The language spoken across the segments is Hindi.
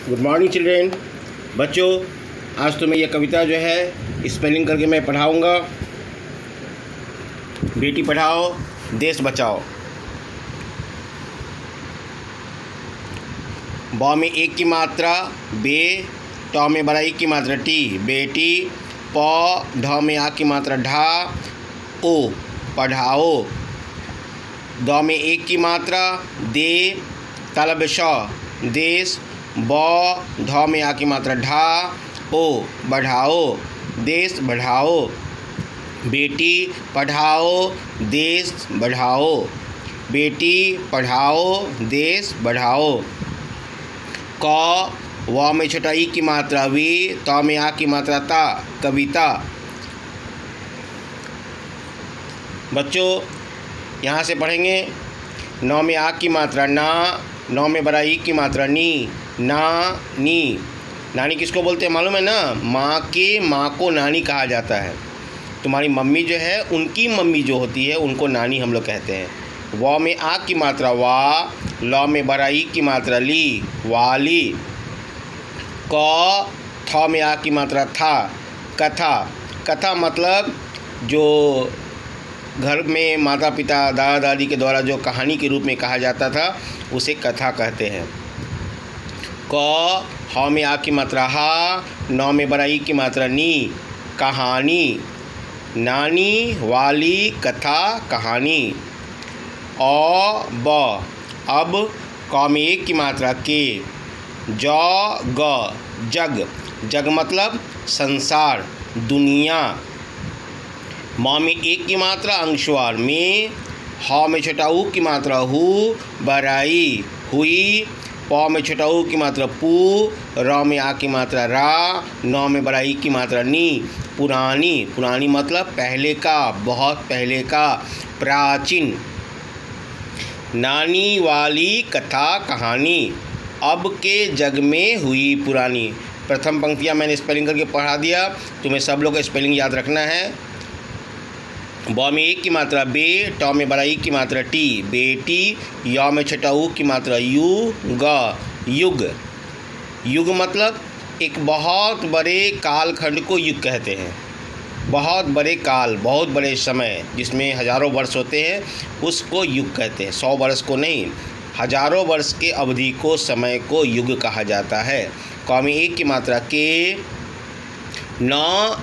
Good morning children. बच्चों, आज तुम्हें यह कविता जो है स्पेलिंग करके मैं पढ़ाऊँगा। बेटी पढ़ाओ देश बचाओ। ब में एक की मात्रा बे, ट में बड़ाई की मात्रा टी बेटी, प ढ में आ की मात्रा ढा ओ पढ़ाओ। द में एक की मात्रा दे, तलब श देश, ब ध में आ की मात्रा ढा ओ बढ़ाओ देश बढ़ाओ। बेटी पढ़ाओ देश बढ़ाओ, बेटी पढ़ाओ देश बढ़ाओ। क व में छोटा ई की मात्रा वी, त में आ की मात्रा ता कविता। बच्चों, यहाँ से पढ़ेंगे। न में आ की मात्रा ना, न में बड़ा ई की मात्रा नी, ना नी। नानी किसको बोलते हैं मालूम है ना? माँ को नानी कहा जाता है। तुम्हारी मम्मी जो है, उनकी मम्मी जो होती है उनको नानी हम लोग कहते हैं। व में आ की मात्रा वा, ल में बड़ा ई की मात्रा ली वाली। क थ में आ की मात्रा था कथा। कथा मतलब जो घर में माता पिता दादा दादी के द्वारा जो कहानी के रूप में कहा जाता था उसे कथा कहते हैं। क ह में आ की मात्रा हा, न में बड़ा ई की मात्रा नी कहानी। नानी वाली कथा कहानी। ब अब, क में एक की मात्रा के, ज ग जग। जग मतलब संसार दुनिया। म में एक की मात्रा अंशवार में, ह में छोटा ऊ की मात्रा हु बराई हुई। प में छोटा ऊ की मात्रा पू, र में आ की मात्रा रा, न में बड़ा ई की मात्रा नी पुरानी। पुरानी मतलब पहले का, बहुत पहले का, प्राचीन। नानी वाली कथा कहानी, अब के जग में हुई पुरानी। प्रथम पंक्तियाँ मैंने स्पेलिंग करके पढ़ा दिया, तुम्हें सब लोग का स्पेलिंग याद रखना है। ब में एक की मात्रा बे, ट में बड़ा ई की मात्रा टी बेटी, य में छोटा ऊ की मात्रा यू ग युग। युग मतलब एक बहुत बड़े कालखंड को युग कहते हैं। बहुत बड़े काल, बहुत बड़े समय जिसमें हज़ारों वर्ष होते हैं उसको युग कहते हैं। 100 वर्ष को नहीं, हज़ारों वर्ष के अवधि को, समय को युग कहा जाता है। क में एक की मात्रा के, न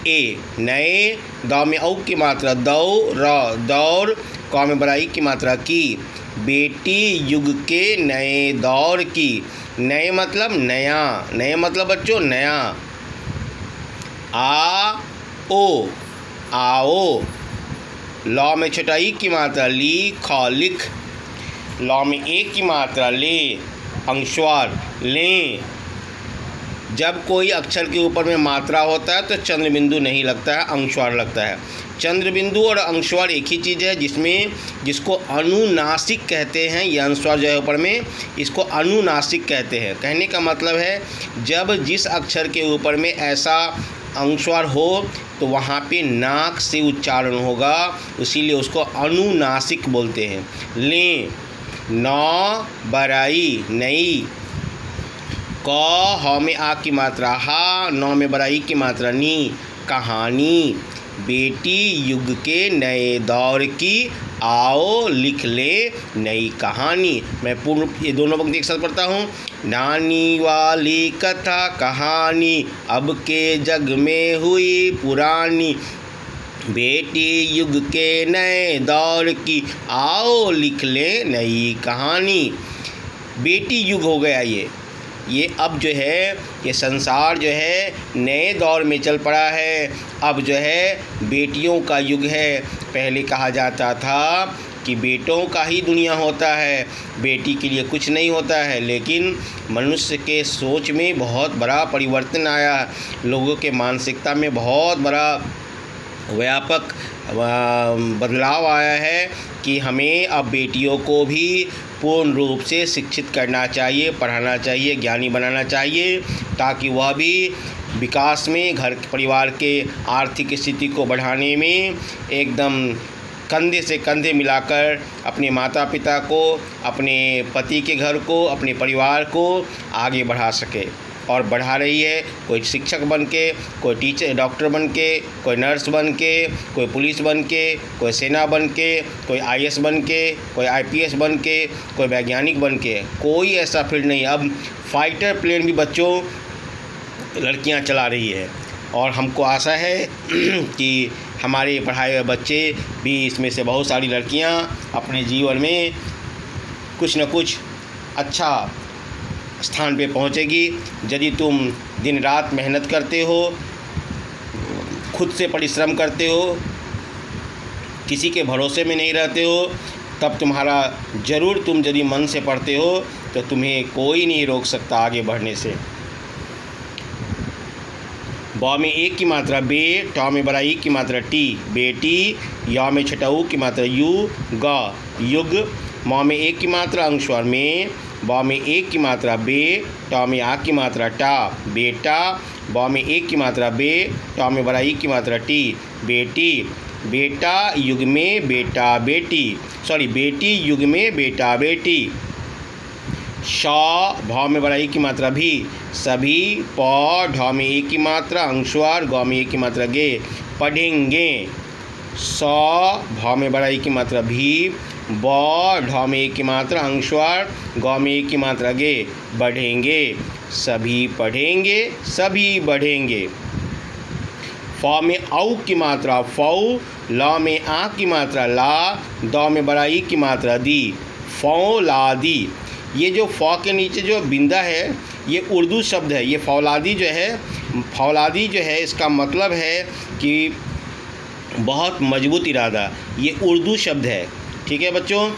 ए नए, द में औ की मात्रा दौ र दौर, क में बड़ा ई की मात्रा की बेटी युग के नए दौर की। नए मतलब नया, नए मतलब बच्चों नया। आ ओ आओ। ल में छोटा ई की मात्रा ली ख लिख। ल में एक की मात्रा ले अंशवार लें। जब कोई अक्षर के ऊपर में मात्रा होता है तो चंद्र बिंदु नहीं लगता है, अंशवार लगता है। चंद्र बिंदु और अंशवार एक ही चीज़ है, जिसको अनुनासिक कहते हैं। ये अंशवार जो है ऊपर में, इसको अनुनासिक कहते हैं। कहने का मतलब है जब जिस अक्षर के ऊपर में ऐसा अंशवार हो तो वहाँ पे नाक से उच्चारण होगा, इसीलिए उसको अनुनासिक बोलते हैं। लें, न बराई नई। क ह में आ की मात्रा हा, न में बड़ा ई की मात्रा नी कहानी। बेटी युग के नए दौर की, आओ लिख ले नई कहानी। मैं पूर्ण ये दोनों पंक्ति एक साथ पढ़ता हूँ। नानी वाली कथा कहानी, अब के जग में हुई पुरानी। बेटी युग के नए दौर की, आओ लिख ले नई कहानी। बेटी युग हो गया ये अब जो है, ये संसार जो है नए दौर में चल पड़ा है। अब जो है बेटियों का युग है। पहले कहा जाता था कि बेटों का ही दुनिया होता है, बेटी के लिए कुछ नहीं होता है। लेकिन मनुष्य के सोच में बहुत बड़ा परिवर्तन आया, लोगों के मानसिकता में बहुत बड़ा व्यापक बदलाव आया है कि हमें अब बेटियों को भी पूर्ण रूप से शिक्षित करना चाहिए, पढ़ाना चाहिए, ज्ञानी बनाना चाहिए, ताकि वह भी विकास में, घर परिवार के आर्थिक स्थिति को बढ़ाने में एकदम कंधे से कंधे मिलाकर अपने माता पिता को, अपने पति के घर को, अपने परिवार को आगे बढ़ा सके। और बढ़ा रही है। कोई शिक्षक बन के, कोई टीचर डॉक्टर बन के, कोई नर्स बन के, कोई पुलिस बन के, कोई सेना बन के, कोई आईएएस बन के, कोई आईपीएस बन के, कोई वैज्ञानिक बन के। कोई ऐसा फील्ड नहीं। अब फाइटर प्लेन भी बच्चों लड़कियां चला रही है और हमको आशा है कि हमारे पढ़ाए हुए बच्चे भी इसमें से बहुत सारी लड़कियां अपने जीवन में कुछ न कुछ अच्छा स्थान पे पहुंचेगी। यदि तुम दिन रात मेहनत करते हो, खुद से परिश्रम करते हो, किसी के भरोसे में नहीं रहते हो, तब तुम्हारा ज़रूर तुम यदि मन से पढ़ते हो तो तुम्हें कोई नहीं रोक सकता आगे बढ़ने से। ब में एक की मात्रा बे, ट में बड़ा ई की मात्रा टी बेटी, या में छठा ऊ की मात्रा यू ग युग, म में एक की मात्रा अंशस्वर में, ब में एक की मात्रा बे, ट में आ की मात्रा टा बेटा, ब में एक की मात्रा बे, ट में बड़ा ई की मात्रा टी बेटी, बेटा युग में बेटा बेटी, बेटी युग में बेटा बेटी। श भ में बड़ा ई की मात्रा भी सभी, प ढ में एक की मात्रा अंशस्वर, ग में एक की मात्रा गे पढ़ेंगे। स भ में बड़ा ई की मात्रा भी, ब ढ में एक की मात्रा अंशस्वर, ग में एक की मात्रा गे बढ़ेंगे। सभी पढ़ेंगे, सभी बढ़ेंगे। फ में औ की मात्रा फौ, ल में आ की मात्रा ला, द में बड़ा ई की मात्रा दी फौलादी। ये जो फ के नीचे जो बिंदा है ये उर्दू शब्द है। ये फौलादी जो है इसका मतलब है कि बहुत मजबूत इरादा। ये उर्दू शब्द है, ठीक है बच्चों,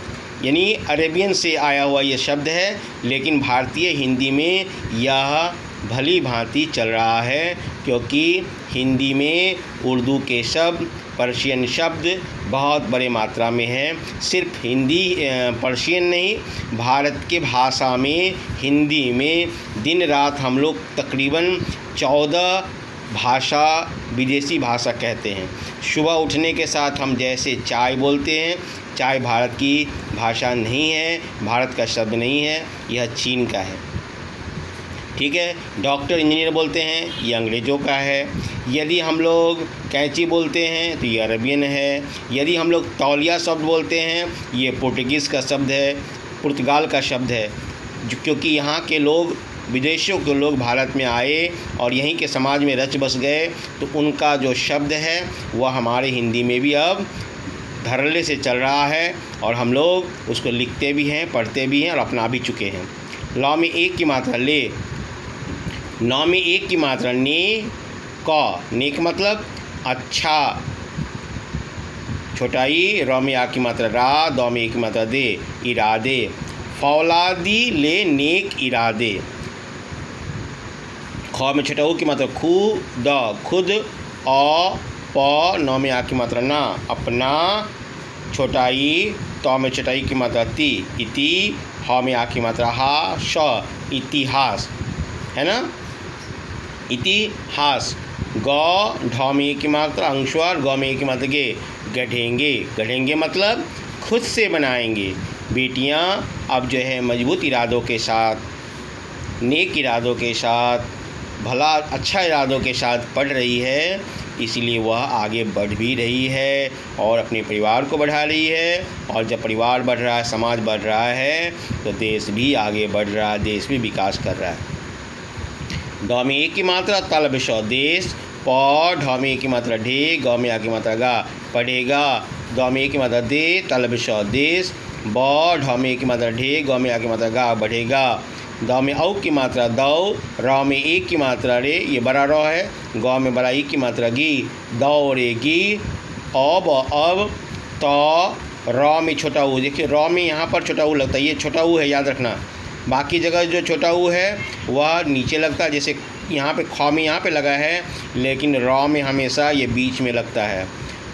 यानी अरेबियन से आया हुआ ये शब्द है, लेकिन भारतीय हिंदी में यह भली भांति चल रहा है, क्योंकि हिंदी में उर्दू के शब्द, पर्शियन शब्द बहुत बड़े मात्रा में हैं। सिर्फ हिंदी पर्शियन नहीं, भारत के भाषा में हिंदी में दिन रात हम लोग तकरीबन 14 भाषा विदेशी भाषा कहते हैं। सुबह उठने के साथ हम जैसे चाय बोलते हैं, चाय भारत की भाषा नहीं है, भारत का शब्द नहीं है, यह चीन का है, ठीक है। डॉक्टर इंजीनियर बोलते हैं, ये अंग्रेज़ों का है। यदि हम लोग कैंची बोलते हैं तो ये अरबियन है। यदि हम लोग तौलिया शब्द बोलते हैं, ये पुर्तगीज़ का शब्द है, पुर्तगाल का शब्द है। क्योंकि यहाँ के लोग, विदेशों के लोग भारत में आए और यहीं के समाज में रच बस गए, तो उनका जो शब्द है वह हमारे हिंदी में भी अब धड़ल्ले से चल रहा है और हम लोग उसको लिखते भी हैं, पढ़ते भी हैं और अपना भी चुके हैं। ल में एक की मात्रा ले, न में एक की मात्रा ने क, नेक मतलब अच्छा, छोटा ई, र में आ की मात्रा रा, द में एक की मात्रा दे इरादे, फौलादी ले नेक इरादे। ख में छोटा ऊ की मात्रा खू द खुद, अ प न में आ की मात्रा ना अपना, छोटा ई, त में छोटा ई की मात्रा ती इति, ह में आ की मात्रा हा श इतिहास, है ना, इतिहास। ग ढ में एक की मात्रा अंशस्वर, ग में एक की मात्रा गे गढ़ेंगे। गढ़ेंगे मतलब खुद से बनाएंगे। बेटियां अब जो है मजबूत इरादों के साथ, नेक इरादों के साथ, भला अच्छा इरादों के साथ पढ़ रही है, इसीलिए वह आगे बढ़ भी रही है और अपने परिवार को बढ़ा रही है। और जब परिवार बढ़ रहा है, समाज बढ़ रहा है, तो देश भी आगे बढ़ रहा है, देश भी विकास कर रहा है। ड में एक की मात्रा तल विश देश, प ढ में एक की मात्रा ढे, ग में आ की मात्रा गा पढ़ेगा, द में एक की मात्रा दे तल विश देश, ब ढ में एक की मात्रा ढे, ग में आ की मात्रा गा बढ़ेगा, द में औ की मात्रा दौ, र में एक की मात्रा रे, ये बड़ा र है, ग में बड़ा ई की मात्रा गी दौड़ेगी, अब त र में छोटा ऊ, देखिए र में यहाँ पर छोटा ऊ लगता है, ये छोटा ऊ है, याद रखना। बाकी जगह जो छोटा ऊ है वह नीचे लगता है, जैसे यहाँ पे ख में यहाँ पे लगा है, लेकिन र में हमेशा ये बीच में लगता है,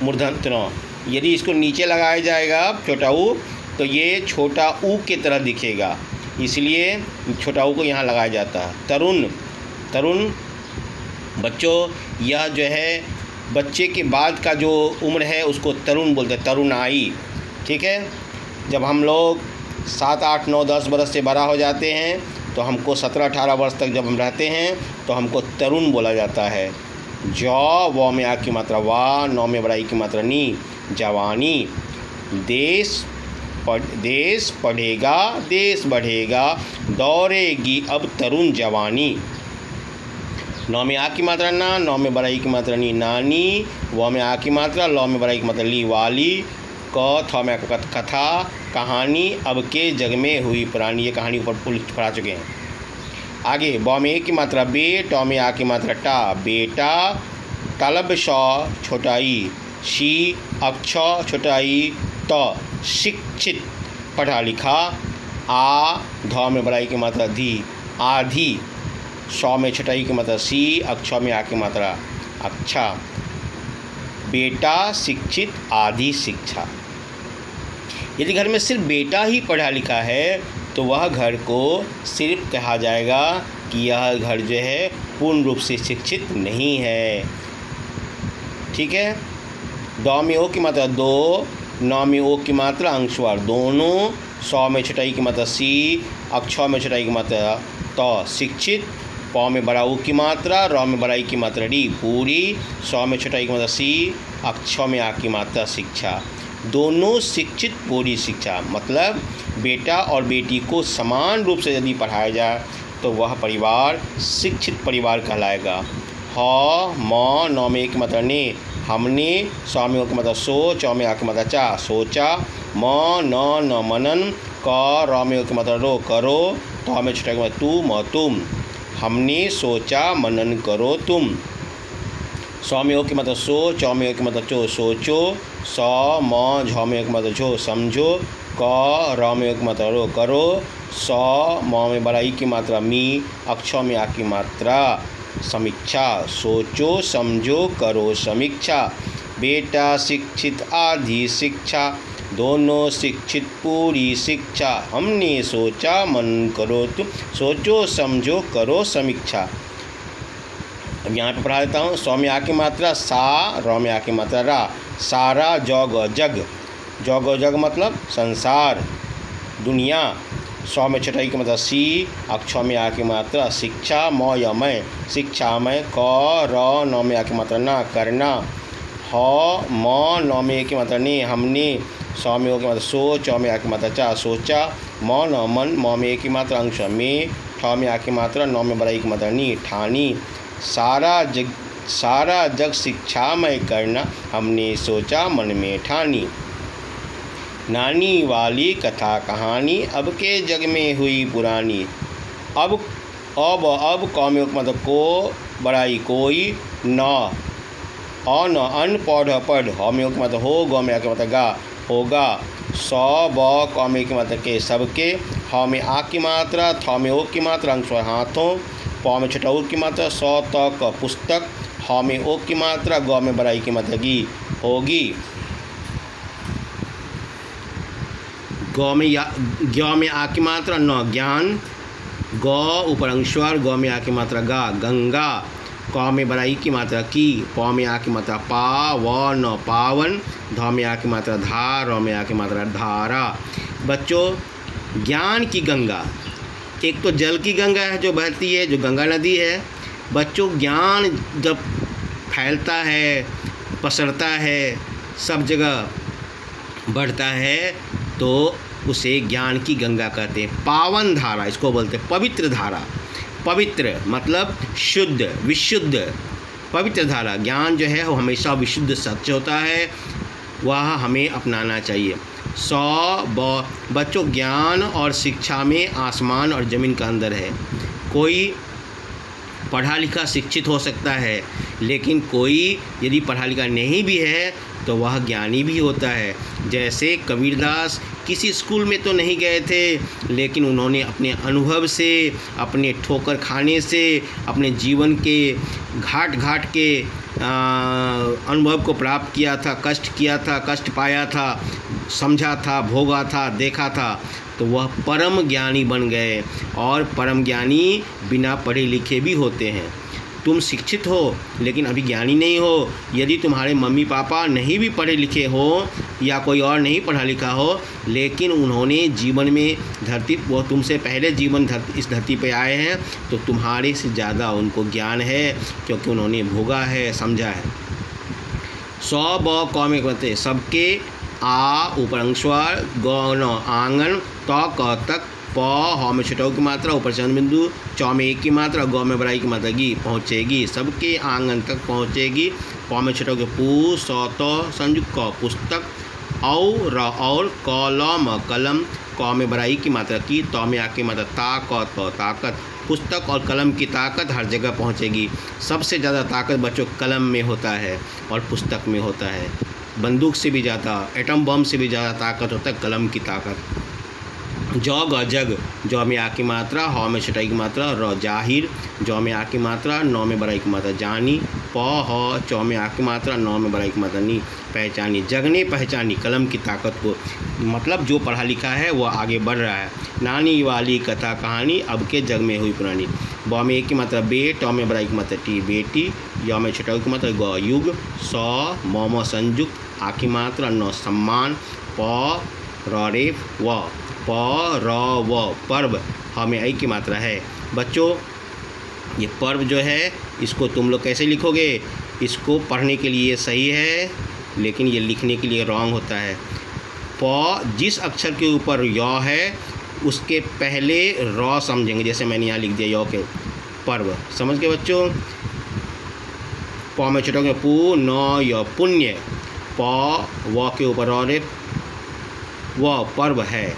मूर्धन्य न। यदि इसको नीचे लगाया जाएगा छोटा ऊ, तो ये छोटा ऊ की तरह दिखेगा, इसलिए छोटा ऊ को यहाँ लगाया जाता है। तरुण बच्चों, यह जो है बच्चे के बाद का जो उम्र है उसको तरुण बोलते हैं, तरुणाई, ठीक है। जब हम लोग 7, 8, 9, 10 बरस से बड़ा हो जाते हैं तो हमको 17-18 वर्ष तक जब हम रहते हैं तो हमको तरुण बोला जाता है। जौ, व में आ की मात्रा वा, नौ में बड़ाई की मात्रा नी, जवानी। देश पढ़ेगा, देश बढ़ेगा, दौड़ेगी अब तरुण जवानी। नौ में आ की मात्रा ना, नौ में बड़ाई की मात्रा नी, नानी। व में आ की मात्रा, लौ में बड़ाई की मात्रा ली, वाली। क, थ में कथा, कहानी अब के जग में हुई पुरानी। ये कहानी ऊपर पढ़ा चुके हैं। आगे ब में ए की मात्रा बे, ट में आ की मात्रा टा, बेटा। तलब श छोटाई, शी अक्ष छोटाई, त शिक्षित पढ़ा लिखा। आ, ध में बड़ाई की मात्रा धी, आधी। शौ में छटाई की मात्रा सी, अक्ष में आ की मात्रा अच्छा। बेटा शिक्षित, आधी शिक्षा। यदि घर में सिर्फ बेटा ही पढ़ा लिखा है तो वह घर को सिर्फ कहा जाएगा कि यह घर जो है पूर्ण रूप से शिक्षित नहीं है। ठीक है। द में ओ की मात्रा दो, नौ में ओ की मात्रा अंशवार दोनों। सौ में छटाई की मात्रा सी, अक्ष में छटाई की मात्रा त शिक्षित। प में बड़ा ऊ की मात्रा, र में बड़ाई की मात्रा डी पूरी। सौ में छटाई की मात्रा सी, अक्ष में आ की मात्रा शिक्षा। दोनों शिक्षित पूरी शिक्षा। मतलब बेटा और बेटी को समान रूप से यदि पढ़ाया जाए तो वह परिवार शिक्षित परिवार कहलाएगा। ह, म, नौ में एक मात्रा ने, हमने। सौ में ओ की मात्रा सो, चौ में आ की मात्रा चा, सोचा। म, न मनन। क, र में ओ की मात्रा रो, करो। त में छटाई की मात्रा तू, म तुम। हमने सोचा मनन करो तुम। सौ में ओ की मात्रा सो, चौ में ओ की मात्रा चो, सोचो। सौ, म, झ में ओ की मात्रा झो, समझो। क, र में ओ की मात्रा रो, करो। सौ, म में बड़ाई की मात्रा मी, अक्ष में आ की मात्रा समीक्षा। सोचो समझो करो समीक्षा। बेटा शिक्षित, आधी शिक्षा, दोनों शिक्षित पूरी शिक्षा। हमने सोचा मनन करो तुम, सोचो समझो करो समीक्षा। अब यहाँ पे पढ़ा देता हूँ। सौ में आ की मात्रा सा, र में आ की मात्रा रा, सारा। जग जग, जग जग मतलब संसार, दुनिया। सौ में छटाई की मात्रा सी, अक्ष में आ की मात्रा शिक्षा। म या मैं, शिक्षा मैं। क, र, नौ में आ की मात्रा ना, करना। ह, म, नौ में एक की मात्रा ने, हमने। सौ में ओ की मात्रा सो, चौ में आ की मात्रा चा, सोचा। म, न मन, म में एक की मात्रा अंश में, ठ में आ की मात्रा, नौ में बड़ाई की मात्रा नी, ठानी। सारा जग शिक्षा में करना, हमने सोचा मन में ठानी। नानी वाली कथा कहानी अब के जग में हुई पुरानी। अब क में मतलब को, बड़ाई कोई। न, अन अन, पढ़ पढ़। ह में मतलब हो, ग में आ के मतलब गा, होगा। सौ, ब, क में की मात्रा के, सबके। ह में आ की मात्रा, थ में ओ की मात्रा अंश हाथों। प में छठा की मात्रा, सौ, त, क पुस्तक। ह में ओ की मात्रा, ग में बड़ाई की मात्रा गी, होगी। ग में आ की मात्रा न, ज्ञान। ग ऊपर अंशवार, ग में आ की मात्रा गा, गंगा। क में बड़ाई की मात्रा की, प में आ की मात्रा पा, व न पावन। ध में आ की मात्रा धा, र में आ की मात्रा धारा। बच्चों ज्ञान की गंगा, एक तो जल की गंगा है जो बहती है, जो गंगा नदी है। बच्चों ज्ञान जब फैलता है, पसरता है, सब जगह बढ़ता है तो उसे ज्ञान की गंगा कहते हैं। पावन धारा इसको बोलते हैं, पवित्र धारा। पवित्र मतलब शुद्ध, विशुद्ध। पवित्र धारा, ज्ञान जो है वो हमेशा विशुद्ध सत्य होता है, वह हमें अपनाना चाहिए। बच्चों ज्ञान और शिक्षा में आसमान और ज़मीन का अंतर है। कोई पढ़ा लिखा शिक्षित हो सकता है, लेकिन कोई यदि पढ़ा लिखा नहीं भी है तो वह ज्ञानी भी होता है। जैसे कबीरदास किसी स्कूल में तो नहीं गए थे, लेकिन उन्होंने अपने अनुभव से, अपने ठोकर खाने से, अपने जीवन के घाट घाट के अनुभव को प्राप्त किया था, कष्ट किया था, कष्ट पाया था, समझा था, भोगा था, देखा था, तो वह परम ज्ञानी बन गए। और परम ज्ञानी बिना पढ़े लिखे भी होते हैं। तुम शिक्षित हो लेकिन अभी ज्ञानी नहीं हो, यदि तुम्हारे मम्मी पापा नहीं भी पढ़े लिखे हो या कोई और नहीं पढ़ा लिखा हो, लेकिन उन्होंने जीवन में वो तुमसे पहले इस धरती पे आए हैं, तो तुम्हारे से ज़्यादा उनको ज्ञान है, क्योंकि उन्होंने भोगा है, समझा है। सौ ब क में कहते सबके, आ ऊपर अंशवार, ग न आंगन, त क तक, प ह में छठौ की मात्रा ऊपर चंद्र बिंदु, चौ में एक की मात्रा, ग में बड़ाई की मात्रा गी, पहुँचेगी, सबके आंगन तक पहुँचेगी। प में छठौ के पू, सौ तो संयुक्त क पुस्तक, औ र और, क ल म कलम, क में बड़ाई की मात्रा की, त में आ की मात्रा ता, क त ताकत। पुस्तक और कलम की ताकत हर जगह पहुँचेगी। सबसे ज़्यादा ताकत बच्चों कलम में होता है और पुस्तक में होता है। बंदूक से भी ज़्यादा, एटम बम से भी ज़्यादा ताकत होता है कलम की ताकत। जौ ग जग, जौ में आ की मात्रा, ह में छटाई की मात्रा, र जाहिर, जौ में आ की मात्रा, नौ में बड़ाई की मात्रा जानी, प ह चौ में आ की मात्रा, नौ में बड़ाई की मात्रा नी, पहचानी। जगने पहचानी कलम की ताकत को, मतलब जो पढ़ा लिखा है वह आगे बढ़ रहा है। नानी वाली कथा कहानी अब के जग में हुई पुरानी। ब में एक की मात्रा बे, ट में बड़ाई की मात्रा टी बेटी, य में छटाई की मात्रा ग युग, स म संयुक्त, आ की मात्रा, न सम्मान, प र रेफ, व प र व पर्व, ह में आई की मात्रा है। बच्चों ये पर्व जो है इसको तुम लोग कैसे लिखोगे? इसको पढ़ने के लिए सही है लेकिन ये लिखने के लिए रॉन्ग होता है। प जिस अक्षर के ऊपर य है उसके पहले र समझेंगे, जैसे मैंने यहाँ लिख दिया य के पर्व, समझ गए बच्चों। प में छठों में पू, न य पुण्य, प व के ऊपर और व पर्व है,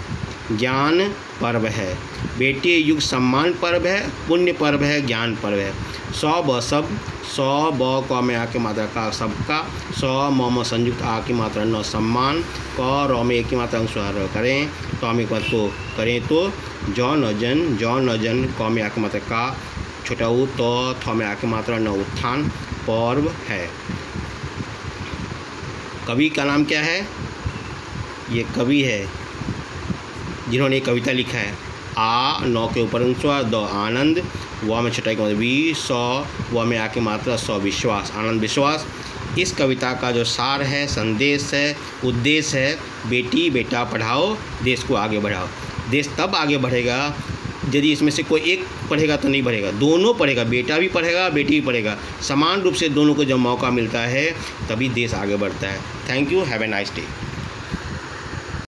ज्ञान पर्व है। बेटी युग सम्मान पर्व है, पुण्य पर्व है, ज्ञान पर्व है। सौ ब सब, सौ ब क में आ की मात्रा का सबका, सौ म संयुक्त आ की मात्रा न सम्मान, क र में एक की मात्रा अनुस्वार करें, त में तो करें तो, जौ न जन, जौ न जन, क में आ की मात्रा का, छोटा उ, तो थ में आ की मात्रा न उत्थान, पर्व है। कवि का नाम क्या है? ये कवि है जिन्होंने कविता लिखा है। आ नौ के ऊपर अनुस्वार, द आनंद, व में छटाई के वी, सौ व में आ की मात्रा सौ विश्वास, आनंद विश्वास। इस कविता का जो सार है, संदेश है, उद्देश्य है, बेटी बेटा पढ़ाओ, देश को आगे बढ़ाओ। देश तब आगे बढ़ेगा यदि इसमें से कोई एक पढ़ेगा तो नहीं बढ़ेगा, दोनों पढ़ेगा, बेटा भी पढ़ेगा बेटी भी पढ़ेगा, समान रूप से दोनों को जब मौका मिलता है तभी देश आगे बढ़ता है। Thank you, have a nice day.